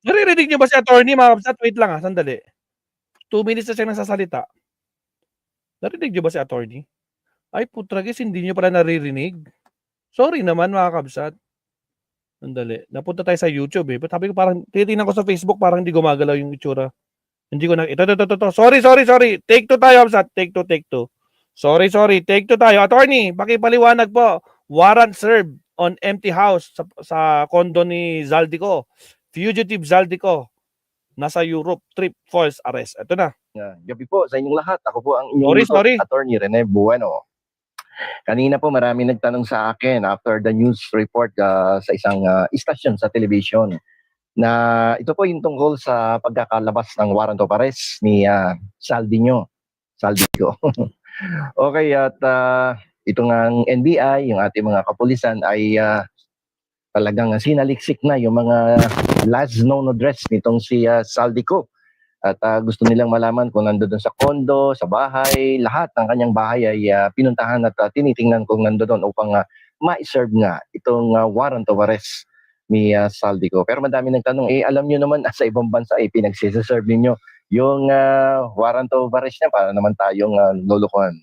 Naririnig niyo ba si attorney mga kapsat? Wait lang, sandali. 2 minutes na siyang nagsasalita. Narinig niyo ba si attorney? Ay putragis hindi niyo pala naririnig. Sorry naman mga kabsat. Sandali, napunta tayo sa YouTube, eh. Ba't sabi ko parang tinitingnan ko sa Facebook parang hindi gumagalaw yung itsura. Hindi ko na ito. Sorry. Take 2 tayo, kabsat. Take 2. Sorry. Take 2 tayo. Attorney, pakipaliwanag po. Warrant served on empty house sa condo ni Zaldico. Fugitive Zaldico. Nasa Europe, trip, false arrest. Ito na. Gabi po sa inyong lahat. Ako po ang inyong Sorry. Attorney Rene Bueno. Kanina po marami nagtanong sa akin after the news report sa isang istasyon sa television na ito po yung tungkol sa pagkakalabas ng warrant of arrest ni Saldico. Okay, at ito nga ang NBI, yung ating mga kapulisan ay talagang sinaliksik na yung mga last known address nitong si Saldico. At gusto nilang malaman kung nandoon sa kondo, sa bahay, lahat ng kanyang bahay ay pinuntahan at tinitingnan kung nandoon upang ma-serve nga itong warrant of arrest ni Saldico. Pero madami nagtanong, alam nyo naman sa ibang bansa ay pinagsiserve ninyo yung warrant of arrest niya para naman tayong lulukuhan.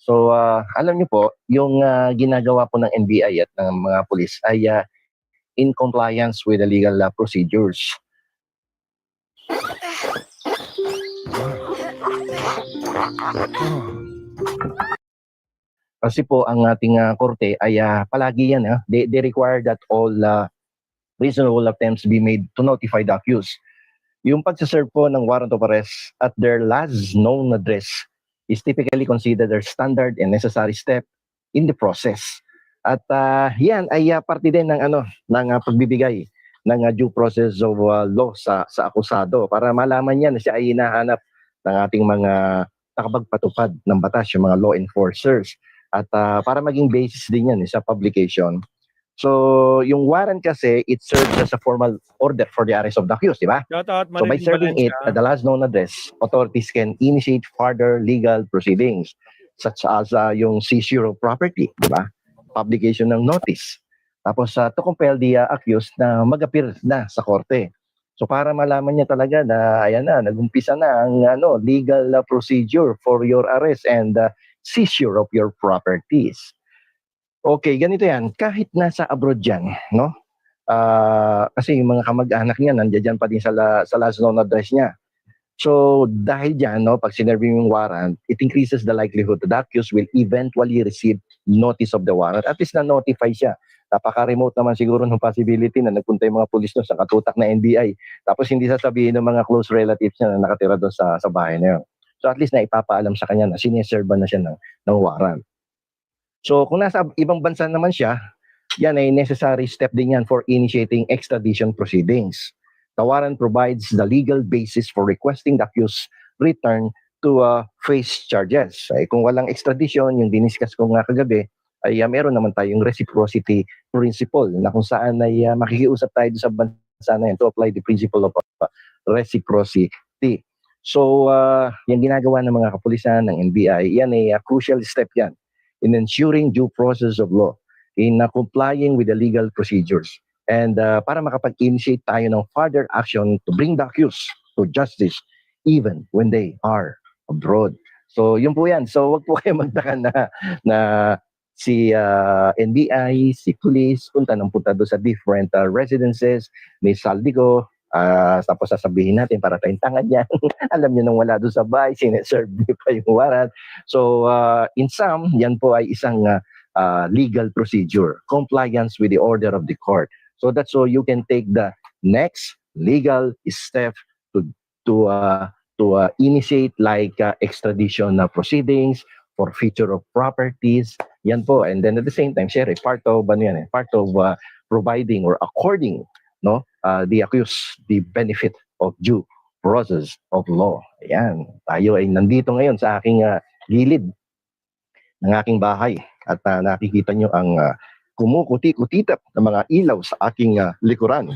So alam nyo po, yung ginagawa po ng NBI at ng mga pulis ay in compliance with the legal procedures. Kasi po ang ating korte ay palagi yan, they require that all reasonable attempts be made to notify the accused. Yung pagsaserve po ng warrant of arrest at their last known address is typically considered their standard and necessary step in the process. At yan ay parte din ng pagbibigay ng due process of law sa akusado para malaman niya na siya ay hinahanap ng ating mga nakapagpatupad ng batas, yung mga law enforcers. At para maging basis din yan sa publication. So, yung warrant kasi, it serves as a formal order for the arrest of the accused, di ba? So, by serving it at the last known address, authorities can initiate further legal proceedings such as yung seizure of property, di ba? Publication ng notice. Tapos, to compel the accused na mag-appear na sa korte. So, para malaman niya talaga na, ayan na, nag-umpisa na ang legal procedure for your arrest and seizure of your properties. Okay, ganito yan. Kahit nasa abroad yan, no? Kasi yung mga kamag-anak niya, nandiyan pa din sa last known address niya. So, dahil dyan, no, pag sinerve yung warrant, it increases the likelihood that the accused will eventually receive notice of the warrant. At least na-notify siya. Napaka-remote naman siguro ng possibility na nagpunta yung mga pulis doon sa katutak na NBI. Tapos hindi sasabihin ng mga close relatives niya na nakatira doon sa bahay na yun. So at least na ipapaalam sa kanya na sineserve na siya ng warrant. So kung nasa ibang bansa naman siya, yan ay necessary step din yan for initiating extradition proceedings. The warrant provides the legal basis for requesting the accused return to face charges. Ay, kung walang extradition, yung diniscuss ko nga kagabi, ay meron naman tayong reciprocity principle na kung saan ay makikiusap tayo sa bansa na yan to apply the principle of reciprocity. So, yung ginagawa ng mga kapulisan ng NBI, yan ay crucial step yan in ensuring due process of law, in complying with the legal procedures, and para makapag-initiate tayo ng further action to bring the accused to justice even when they are abroad. So, yun po yan. So, wag po kayo magtaka na si NBI, si police, punta doon sa different residences, may Saldico, tapos sasabihin natin para tayong tangad yan. Alam niyo nang wala doon sa bahay, sineserve niyo pa yung warrant. So, in sum, yan po ay isang legal procedure, compliance with the order of the court. So that's so you can take the next legal step to initiate like extradition proceedings, forfeiture of properties. Yan po. And then at the same time, syempre, part of providing or according the accused the benefit of due process of law. Ayan. Tayo ay nandito ngayon sa aking gilid ng aking bahay at nakikita nyo ang kumukuti-kutitap ng mga ilaw sa aking likuran.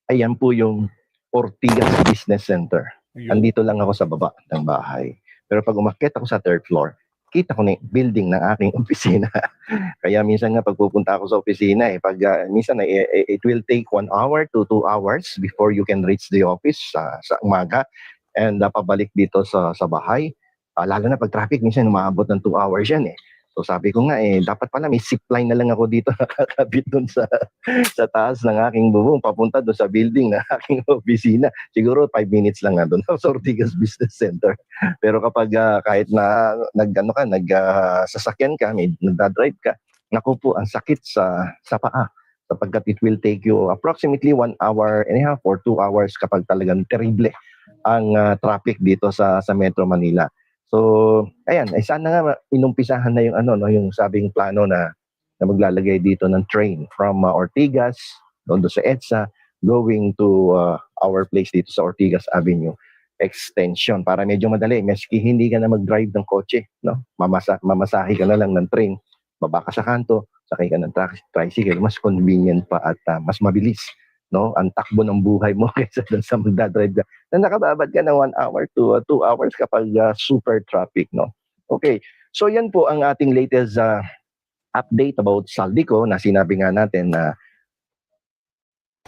Ayan po yung Ortigas Business Center. Andito lang ako sa baba ng bahay. Pero pag umakyat ako sa third floor, nakita ko na yung building ng aking opisina. Kaya minsan nga pagpupunta ako sa opisina, pag minsan it will take 1 hour to 2 hours before you can reach the office sa umaga, and pabalik dito sa bahay. Lalo na pag traffic, minsan umaabot ng 2 hours yan eh. So sabi ko nga dapat pala may zipline na lang ako dito nakakabit dun sa taas ng aking bubong papunta doon sa building ng aking opisina. Siguro 5 minutes lang nga doon sa Ortigas Business Center. Pero kapag kahit na sasakyan ka, may nagdadrive ka, naku po, ang sakit sa paa. Sapagkat it will take you approximately 1 hour and a half or 2 hours kapag talagang terrible ang traffic dito sa Metro Manila. So, ayan, sana nga inumpisahan na yung yung sabing plano na maglalagay dito ng train from Ortigas doon sa EDSA going to our place dito sa Ortigas Avenue extension para medyo madali, maski hindi ka na mag-drive ng kotse, no? Mamasahe ka na lang ng train, baba ka sa kanto, sakay ka ng tricycle, mas convenient pa at mas mabilis, no? Ang takbo ng buhay mo kaysa dun sa magdadrive ka na nakababad ka ng 1 hour to 2 hours kapag super traffic, no? Okay, so yan po ang ating latest update about Saldico na sinabi nga natin na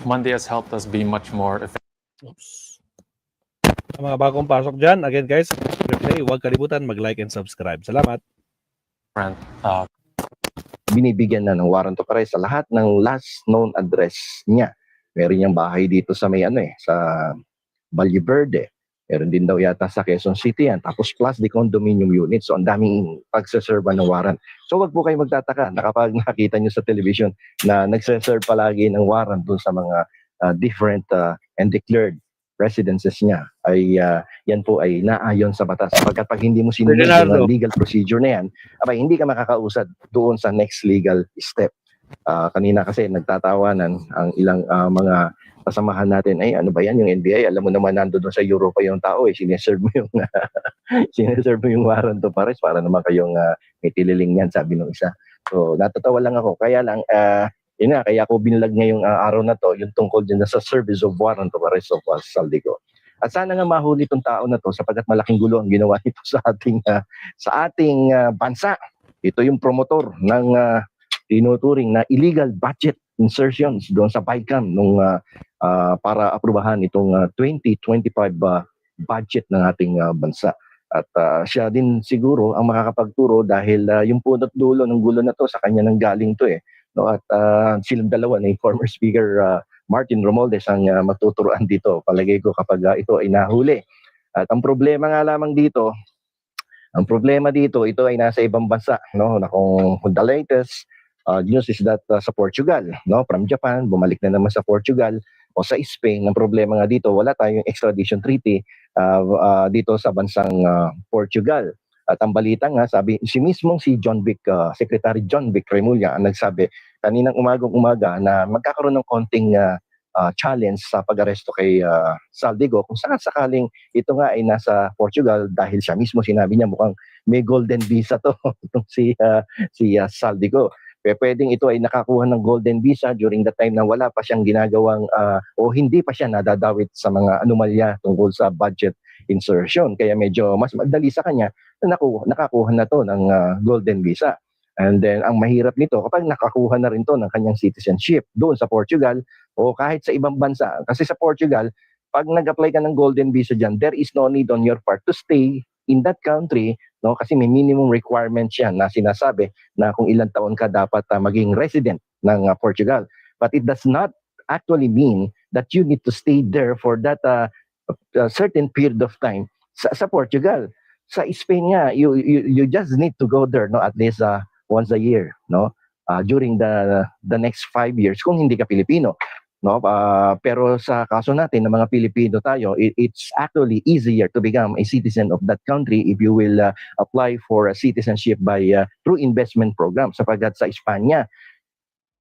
Monday has helped us be much more effective. Oops. Sa mga bagong pasok dyan, again guys, replay, huwag kalimutan mag-like and subscribe. Salamat. Binibigyan na ng warrant of arrest sa lahat ng last known address niya. Meron niyang bahay dito sa may sa Valle Verde. Meron din daw yata sa Quezon City yan. Tapos plus the condominium unit. So ang daming pagsaserva ng warrant. So wag po kayo magtataka na kapag nakita niyo sa television na nagsaserve palagi ng warrant dun sa mga different and declared residences niya, ay yan po ay naayon sa batas. Sapagkat pag hindi mo sinunod yung legal procedure na yan, hindi ka makakausad doon sa next legal step. Kanina kasi nagtatawanan ang ilang mga kasamahan natin, ano ba yan, yung NBI, alam mo naman nando doon sa Europa yung tao, sineserve mo yung sineserve mo yung warrant of arrest para naman kayong may tililing yan, sabi ng isa. So natatawa lang ako, kaya lang yun nga, kaya ako binlag ngayong araw na to yung tungkol din sa service of warrant of arrest of Saldico. At sana nga mahuli itong tao na to sapagkat malaking gulo ang ginawa nito sa ating bansa. Ito yung promotor ng tinuturing na illegal budget insertions doon sa BICAM nung para aprubahan itong 2025 budget ng ating bansa. At siya din siguro ang makakapagturo dahil yung punot dulo ng gulo na to sa kanya nang galing to no? At silang dalawa ni former Speaker Martin Romualdez ang magtuturuan dito. Palagay ko kapag ito ay nahuli. At ang problema nga lamang dito, ito ay nasa ibang bansa, no? Na kung the latest news is that sa Portugal, no? From Japan, bumalik na naman sa Portugal o sa Spain. Ang problema nga dito, wala tayong extradition treaty dito sa bansang Portugal. At ang balita nga, sabi, si John Vic, Secretary John Vic Remulla ang nagsabi kaninang umaga na magkakaroon ng konting challenge sa pag-aresto kay Saldico kung sakaling ito nga ay nasa Portugal dahil siya mismo sinabi niya mukhang may golden visa to itong si Saldico. Pwedeng ito ay nakakuha ng golden visa during the time na wala pa siyang ginagawang o hindi pa siya nadadawit sa mga anomalya tungkol sa budget insertion. Kaya medyo mas madali sa kanya na nakakuha na to ng golden visa. And then ang mahirap nito kapag nakakuha na rin to ng kanyang citizenship doon sa Portugal o kahit sa ibang bansa. Kasi sa Portugal, pag nag-apply ka ng golden visa dyan, there is no need on your part to stay in that country, no? Kasi may minimum requirements yan na sinasabi na kung ilang taon ka dapat maging resident ng Portugal. But it does not actually mean that you need to stay there for that certain period of time sa Portugal. Sa Spain nga, you just need to go there, no, at least once a year, no, during the next 5 years kung hindi ka Pilipino, no. Pero sa kaso natin ng mga Pilipino tayo, it's actually easier to become a citizen of that country if you will apply for a citizenship by through investment program. Sapagkat sa Espanya,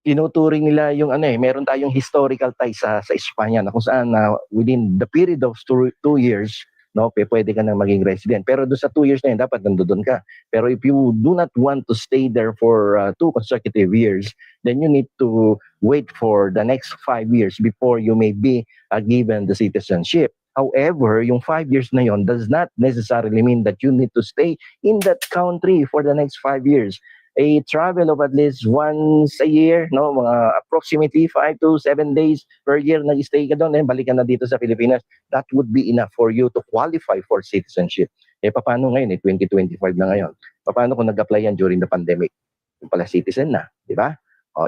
tinuturing nila yung meron tayong historical ties sa Espanya na kung saan within the period of 2 years, no, pwede ka nang maging resident. Pero doon sa 2 years na yun, dapat nandoon ka. Pero if you do not want to stay there for 2 consecutive years, then you need to wait for the next 5 years before you may be given the citizenship. However, yung 5 years na yon does not necessarily mean that you need to stay in that country for the next 5 years. A travel of at least once a year, no, mga approximately 5 to 7 days per year nag-stay ka doon, then balik ka na dito sa Pilipinas. That would be enough for you to qualify for citizenship. Paano ngayon? 2025 na ngayon. Paano kung nag-apply yan during the pandemic? Yung pala citizen na, di ba?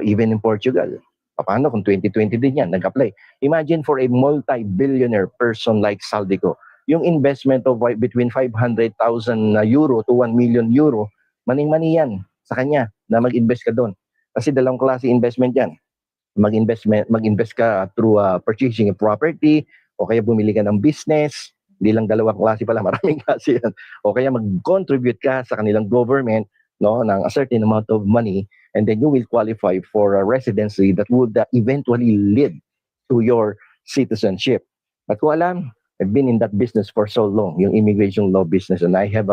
Even in Portugal. Paano kung 2020 din yan, nag-apply? Imagine for a multi-billionaire person like Saldico, yung investment of between 500,000 euro to 1 million euro, maning-mani yan sa kanya na mag-invest ka doon. Kasi dalawang klase investment yan. Mag-invest ka through purchasing a property, o kaya bumili ka ng business. Hindi lang dalawang klase pala, maraming klase yan. O kaya mag-contribute ka sa kanilang government, no, ng a certain amount of money, and then you will qualify for a residency that would eventually lead to your citizenship. But kung alam, I've been in that business for so long, yung immigration law business, and I have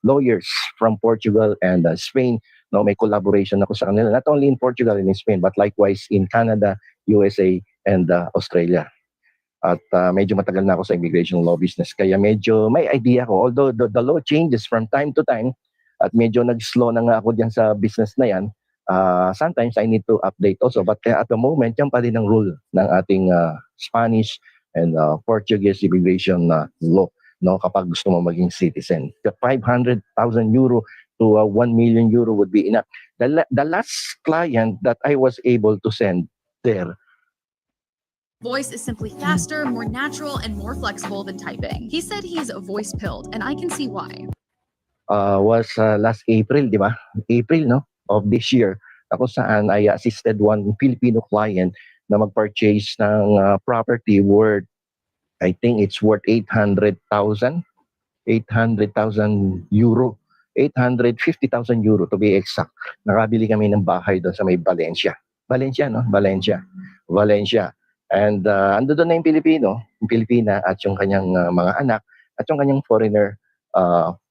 lawyers from Portugal and Spain. No, may collaboration ako sa kanila, not only in Portugal and in Spain, but likewise in Canada, USA, and Australia. At medyo matagal na ako sa immigration law business, kaya medyo may idea ko. Although the law changes from time to time, at medyo nag-slow na nga ako dyan sa business na yan, sometimes I need to update also. But at the moment, yan pa din ang rule ng ating Spanish and Portuguese immigration law, no, kapag gusto mo maging citizen. The 500,000 euro to 1 million euro would be enough. The last client that I was able to send there, voice is simply faster, more natural, and more flexible than typing. He said he's voice pilled, and I can see why. Was last April, di ba? April, no, of this year. Ako saan I assisted one Filipino client na mag-purchase ng property worth, I think it's worth 800,000 euro. 850,000 euro to be exact. Nakabili kami ng bahay doon sa may Valencia. Valencia, no? Valencia. And ando doon na yung Pilipina at yung kanyang mga anak at yung kanyang foreigner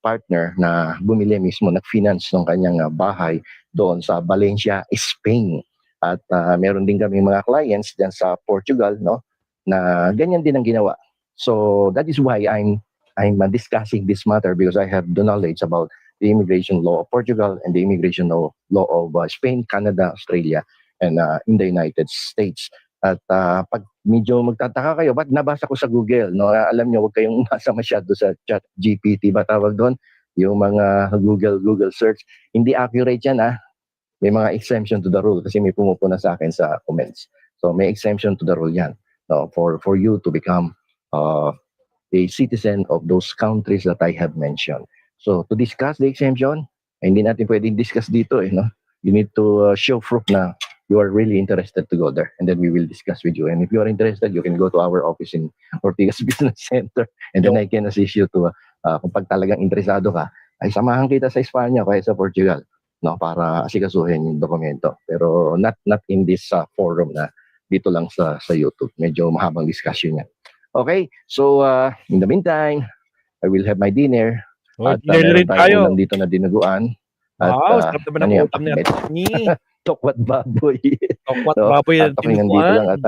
partner na bumili mismo, nag-finance ng kanyang bahay doon sa Valencia, Spain. At meron din kami mga clients dyan sa Portugal, no, na ganyan din ang ginawa. So that is why I'm discussing this matter, because I have the knowledge about the immigration law of Portugal and the immigration law of Spain, Canada, Australia, and in the United States. At pag medyo magtataka kayo, ba't nabasa ko sa Google, no? Alam nyo, huwag kayong umasa masyado sa chat GPT ba tawag doon? Yung mga Google search. Hindi accurate yan, May mga exemption to the rule kasi may pumupuna sa akin sa comments. So may exemption to the rule yan, no? For you to become a citizen of those countries that I have mentioned. So to discuss the exemption, hindi natin pwedeng discuss dito, no? You need to show proof na you are really interested to go there, and then we will discuss with you. And if you are interested, you can go to our office in Ortigas Business Center, and then I can assist you to, kung pag talagang interesado ka, ay samahan kita sa Espanya o kaya sa Portugal, no, para asikasuhin yung dokumento. Pero not in this forum na dito lang sa YouTube. Medyo mahabang discussion yan. Okay, so in the meantime, I will have my dinner. At meron tayong ulam dito na dinuguan. At sarap naman ang ulam niya. Tokwat baboy. Tokwat baboy yan. Dito lang at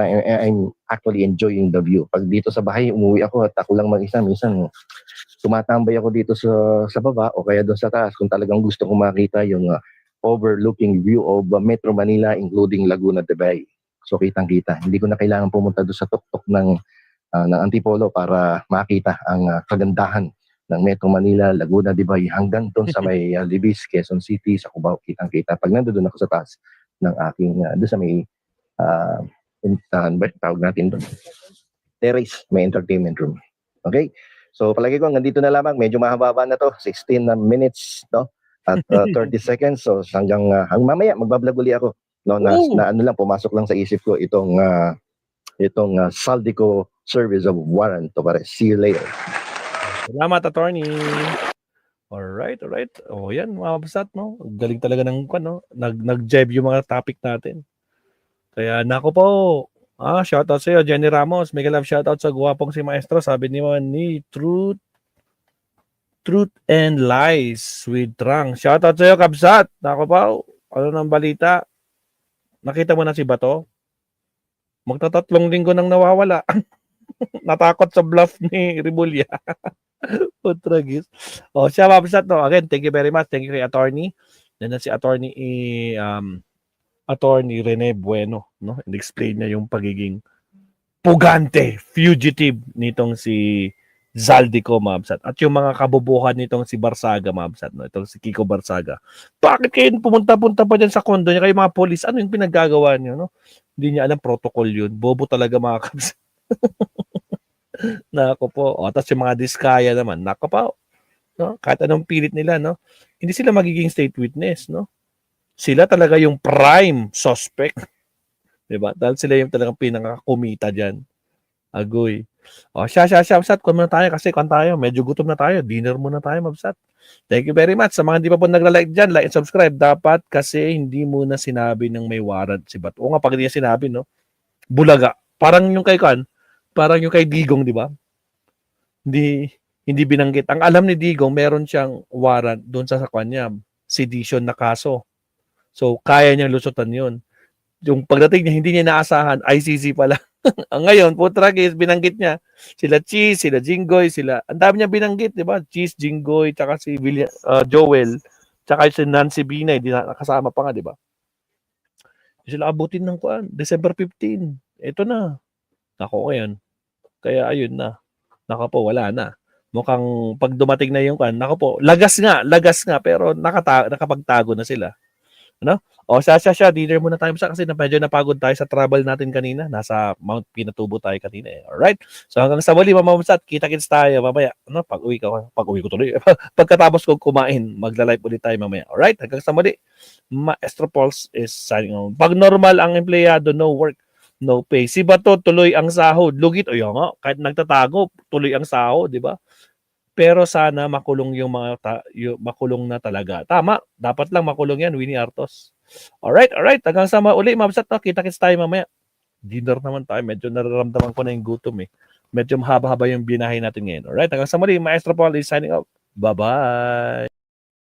I'm actually enjoying the view. Pag dito sa bahay, umuwi ako at ako lang mag-isa. Minsan, tumatambay ako dito sa baba o kaya doon sa taas kung talagang gusto kong makita yung overlooking view of Metro Manila, including Laguna de Bay. So, kitang-kita. Hindi ko na kailangan pumunta doon sa tuktok ng Antipolo para makita ang kagandahan ng Metro Manila, Laguna de Bay, hanggang doon sa may Libis, Quezon City, sa Cubao, kitang-kita. Pag nandoon ako sa taas ng aking, doon sa may, tawag natin doon, terrace, may entertainment room. Okay? So, palagi ko, nandito na lamang, medyo mahaba na to, 16 minutes, no? At 30 seconds, so hanggang mamaya, magbablog uli ako. No, na ano lang, pumasok lang sa isip ko itong Saldico Service of Warren Topares. See you later. Salamat, attorney. Alright. O yan, mga kabsat, no? Galing talaga ng no? Nag-jeb yung mga topic natin. Kaya nako po. Shoutout sa iyo, Jenny Ramos. Mega love shoutout sa guwapong si Maestro. Sabi ni Truth and Lies with Trang. Shoutout sa iyo, kabsat. Nako po. Ano nang balita? Nakita mo na si Bato? Magta3 linggo nang nawawala. Natakot sa bluff ni Rimulya. Putragis. O siya, mabsat, no? Again, thank you very much. Thank you kay attorney. Yan na si attorney, attorney Rene Bueno, no? In-explain niya yung pagiging pugante, fugitive nitong si Zaldico, mabsat. At yung mga kabubuhan nitong si Barsaga, mabsat, no? Itong si Kiko Barsaga. Bakit kayo pumunta-punta pa dyan sa kondo niya? Kayo mga polis, ano yung pinaggagawa niyo, no? Hindi niya alam protocol yun. Bobo talaga mga kabs. Nako po. O, tapos yung mga diskaya naman, nako pa. No? Kahit anong pilit nila, no? Hindi sila magiging state witness, no? Sila talaga yung prime suspect. Diba? Dahil sila yung talagang pinakakumita dyan. Agoy. O, siya, mabsat. Kuha muna tayo kasi kuha tayo. Medyo gutom na tayo. Dinner muna tayo, mabsat. Thank you very much. Sa mga hindi pa po nagla-like dyan, like and subscribe. Dapat kasi hindi muna sinabi ng may warrant si Bat. O nga, pag hindi niya sinabi, no? Bulaga. Parang yung kay Kan, parang yung kay Digong, di ba? Hindi binanggit. Ang alam ni Digong, meron siyang warrant doon sa sakwan niya, sedition na kaso. So, kaya niyang lusutan yun. Yung pagdating niya, hindi niya naasahan, ICC pala. Ngayon, putragis, binanggit niya. Sila Cheese, sila Jinggoy, sila, ang dami niya binanggit, di ba? Cheese, Jinggoy, tsaka si Joel, tsaka si Nancy Binay, di na nakasama pa nga, di ba? Sila abutin ng kuan, December 15. Ito na. Nako ngayon. Kaya ayun na. Nako po, wala na. Mukhang pag dumating na yung kan, nako po, lagas nga, pero nakapagtago na sila. Ano? O, siya, dinner muna tayo sa kasi medyo napagod tayo sa travel natin kanina. Nasa Mount Pinatubo tayo kanina eh. Alright? So hanggang sa muli, mamamsat, kita-kits tayo mamaya. Ano? Pag-uwi ko tuloy. Pagkatapos kong kumain, magla-live ulit tayo mamaya. Alright? Hanggang sa muli, Maestro Pulse is signing on. Pag normal ang empleyado, no work, no pay. Si Bato, tuloy ang sahod. Lugit, o yun nga, kahit nagtatago, tuloy ang sahod, di ba? Pero sana makulong yung mga makulong na talaga. Tama, dapat lang makulong yan, Winnie Artos. Alright. Hanggang sa uli, mabsat na. Kita-kits tayo mamaya. Dinner naman tayo. Medyo nararamdaman ko na yung gutom eh. Medyo mahaba-haba yung binahe natin ngayon. Alright, hanggang sa muli, Maestro Paul is signing out. Bye-bye.